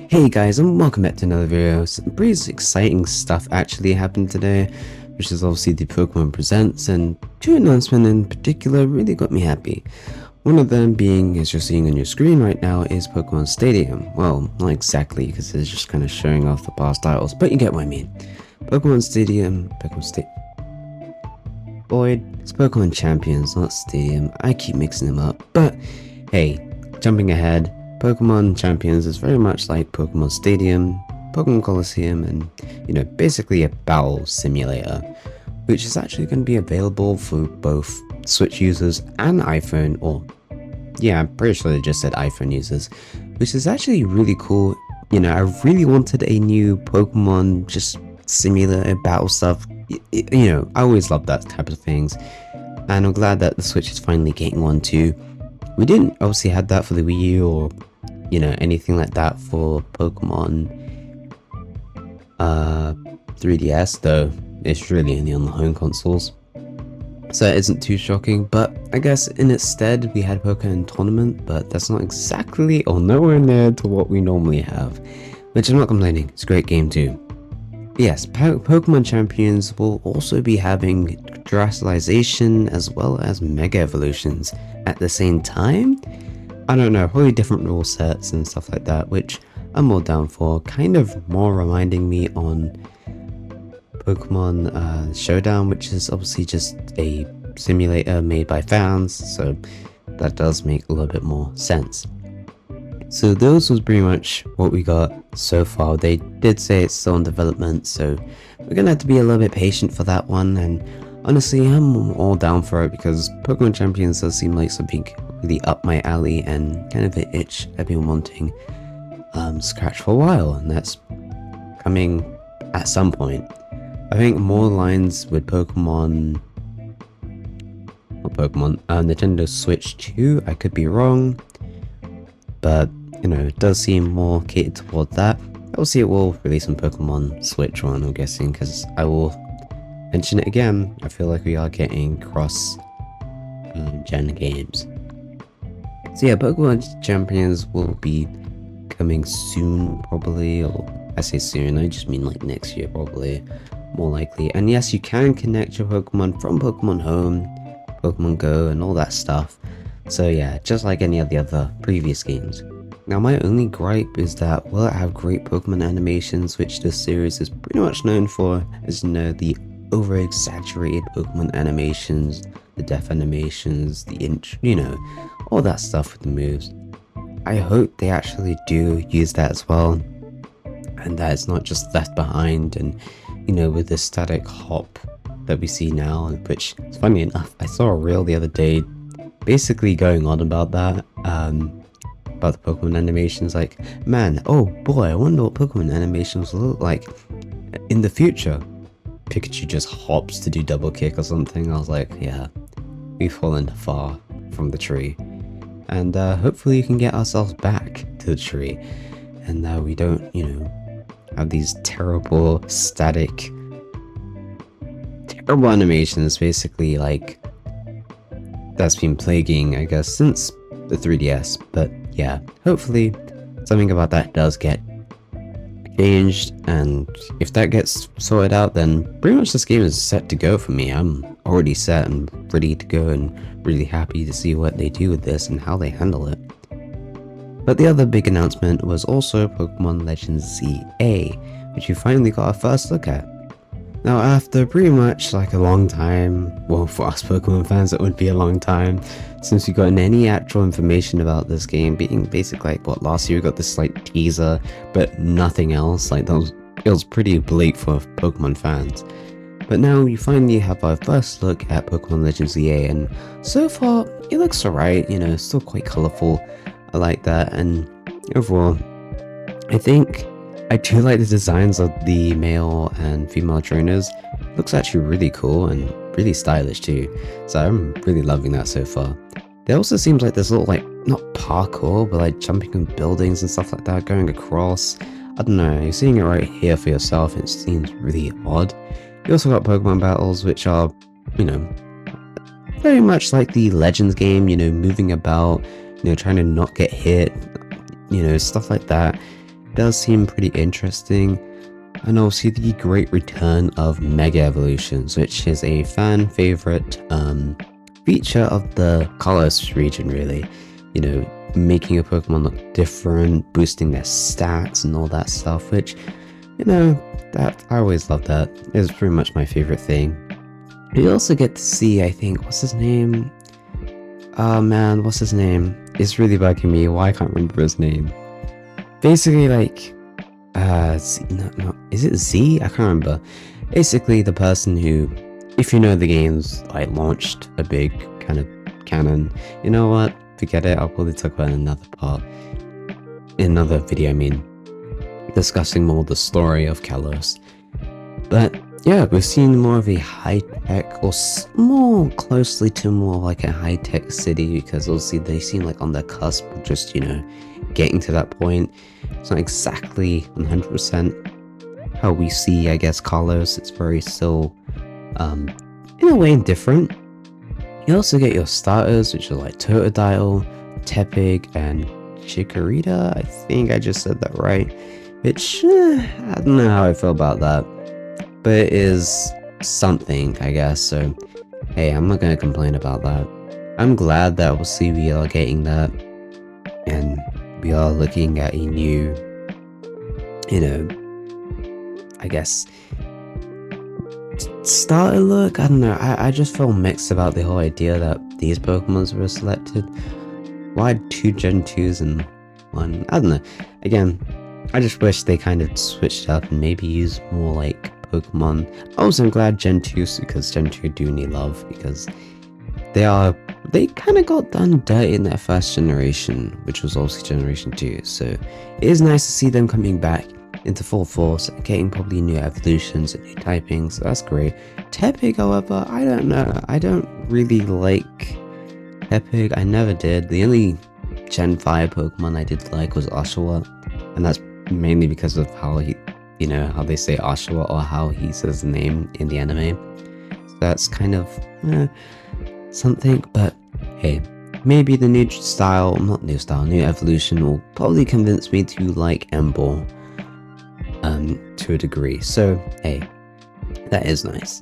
Hey guys, and welcome back to another video. Some pretty exciting stuff actually happened today, which is obviously the Pokemon Presents, and two announcements in particular really got me happy. One of them being, as you're seeing on your screen right now, is Pokemon Stadium. Well, not exactly, because it's just kind of showing off the past titles, but you get what I mean. Pokemon Stadium, Boyd, it's Pokemon Champions, not Stadium. I keep mixing them up, but hey, jumping ahead, Pokemon Champions is very much like Pokemon Stadium, Pokemon Colosseum, and basically a battle simulator, which is actually going to be available for both Switch users and iPhone, or yeah, I'm pretty sure they just said iPhone users, which is actually really cool. I really wanted a new Pokemon just simulator battle stuff. I always love that type of things, and I'm glad that the Switch is finally getting one too. We didn't obviously have that for the Wii U or anything like that for Pokemon 3DS, though it's really only on the home consoles, so it isn't too shocking. But I guess in its stead we had Pokemon Tournament, but that's not exactly or nowhere near to what we normally have, which I'm not complaining, it's a great game too. Yes, Pokemon Champions will also be having Terrestrialization as well as Mega Evolutions at the same time. I don't know, probably different rule sets and stuff like that, which I'm more down for. Kind of more reminding me on Pokemon Showdown, which is obviously just a simulator made by fans, so that does make a little bit more sense. So those was pretty much what we got so far. They did say it's still in development, so we're gonna have to be a little bit patient for that one, and honestly I'm all down for it because Pokemon Champions does seem like something really up my alley and kind of an itch I've been wanting scratch for a while, and that's coming at some point. I think more lines with Nintendo Switch 2, I could be wrong, but it does seem more catered toward that. Obviously it will release some Pokemon Switch one, I'm guessing, because I will mention it again, I feel like we are getting cross gen games. So yeah, Pokemon Champions will be coming soon, probably, or I say soon, I just mean like next year probably, more likely. And yes, you can connect your Pokemon from Pokemon Home, Pokemon Go, and all that stuff. So yeah, just like any of the other previous games. Now my only gripe is that will it have great Pokemon animations, which this series is pretty much known for, as the over exaggerated Pokemon animations, the death animations, the all that stuff with the moves. I hope they actually do use that as well, and that it's not just left behind, and with the static hop that we see now, which is funny enough, I saw a reel the other day basically going on about that, about the Pokemon animations, like, man, oh boy, I wonder what Pokemon animations will look like in the future. Pikachu just hops to do double kick or something. I was like, yeah, we've fallen far from the tree, and hopefully we can get ourselves back to the tree, and we don't have these terrible static animations, basically, like that's been plaguing, I guess, since the 3DS. But yeah, hopefully something about that does get changed, and if that gets sorted out, then pretty much this game is set to go for me. I'm already set and ready to go, and really happy to see what they do with this and how they handle it. But the other big announcement was also Pokemon Legends ZA, which we finally got our first look at. Now, after pretty much like a long time, well, for us Pokemon fans it would be a long time since we got any actual information about this game, being basically like, what, last year we got this like teaser, but nothing else. Like, it was pretty bleak for Pokemon fans. But now we finally have our first look at Pokemon Legends ZA, and so far it looks alright, it's still quite colourful. I like that, and overall I think I do like the designs of the male and female trainers. Looks actually really cool and really stylish too, so I'm really loving that so far. There also seems like there's a little, like, not parkour, but like jumping on buildings and stuff like that, going across. I don't know, you're seeing it right here for yourself, and it seems really odd. You also got Pokemon battles, which are, very much like the Legends game, moving about, trying to not get hit, stuff like that. does seem pretty interesting. And also the great return of Mega Evolutions, which is a fan favorite feature of the Kalos region, really. You know, making a Pokemon look different, boosting their stats and all that stuff, which, you know, that I always love that. It's pretty much my favorite thing. You also get to see, I think, what's his name? Oh man, what's his name? It's really bugging me. Why I can't remember his name? Basically, like, is it Z? I can't remember. Basically, the person who, if you know the games, like, launched a big kind of canon. You know what? Forget it. I'll probably talk about it in another part. In another video, I mean. Discussing more the story of Kalos. But yeah, we've seen more of a high-tech, or more closely to more like a high-tech city, because obviously they seem like on the cusp of just, you know, getting to that point. It's not exactly 100% how we see, I guess, Kalos. It's very still, in a way, different. You also get your starters, which are like Totodile, Tepig, and Chikorita. I think I just said that right. Which, I don't know how I feel about that. But it is something, I guess, so hey, I'm not gonna complain about that. I'm glad that obviously we are getting that, and we are looking at a new, you know, I guess, starter look. I don't know, I just feel mixed about the whole idea that these Pokemons were selected. Why 2 Gen 2s and 1? I don't know. Again, I just wish they kind of switched up and maybe use more like Pokemon. Also, I'm glad Gen 2, because Gen 2 do need love, because they kind of got done dirty in their first generation, which was obviously Generation 2, so it is nice to see them coming back into full force, getting probably new evolutions and new typings, so that's great. Tepig, however, I don't know, I don't really like Tepig, I never did. The only Gen 5 Pokemon I did like was Oshawott, and that's mainly because of how he, you know, how they say Oshawott, or how he says the name in the anime. So that's kind of something, but hey, maybe the new evolution will probably convince me to like Emboar to a degree. So hey, that is nice.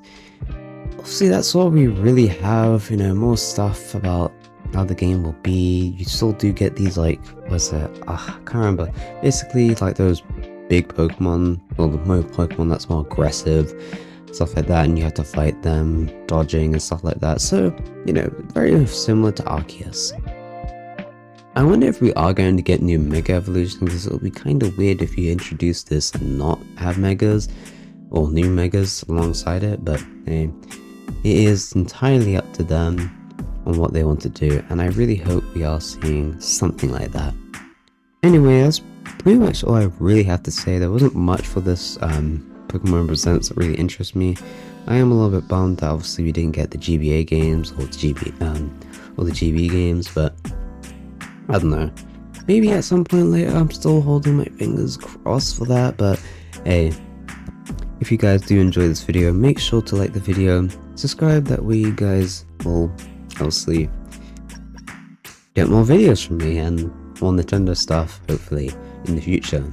Obviously, that's all we really have, you know, more stuff about how the game will be. You still do get these, like, what's it? I can't remember. Basically, like those big Pokemon, or the more Pokemon that's more aggressive, stuff like that, and you have to fight them, dodging and stuff like that. So, you know, very similar to Arceus. I wonder if we are going to get new Mega Evolutions, because it'll be kind of weird if you introduce this and not have Megas, or new Megas alongside it, but hey, it is entirely up to them on what they want to do, and I really hope we are seeing something like that. Anyway, that's pretty much all I really have to say. There wasn't much for this Pokemon Presents that really interests me. I am a little bit bummed that obviously we didn't get the GBA games, or the GB games, but I don't know. Maybe at some point later. I'm still holding my fingers crossed for that, but hey, if you guys do enjoy this video, make sure to like the video, subscribe, that way you guys will obviously get more videos from me and more Nintendo stuff, hopefully, in the future.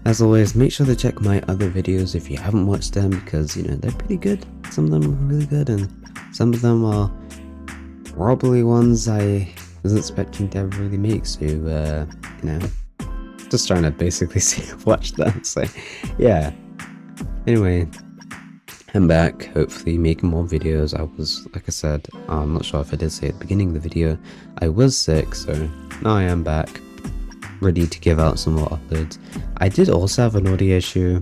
As always, make sure to check my other videos if you haven't watched them, because, you know, they're pretty good. Some of them are really good, and some of them are probably ones I wasn't expecting to ever really make, so, you know, just trying to basically watch them, so, yeah. Anyway, I'm back, hopefully making more videos. I was, like I said, I'm not sure if I did say at the beginning of the video, I was sick, so now I am back, ready to give out some more uploads. I did also have an audio issue.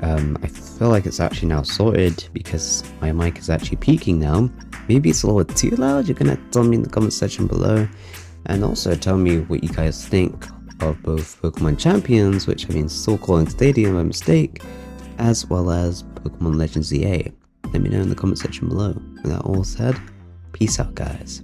I feel like it's actually now sorted, because my mic is actually peaking now. Maybe it's a little too loud. You're gonna tell me in the comment section below, and also tell me what you guys think of both Pokemon Champions, which I've been still calling Stadium by mistake, as well as Pokemon Legends EA. Let me know in the comment section below. With that all said, peace out, guys.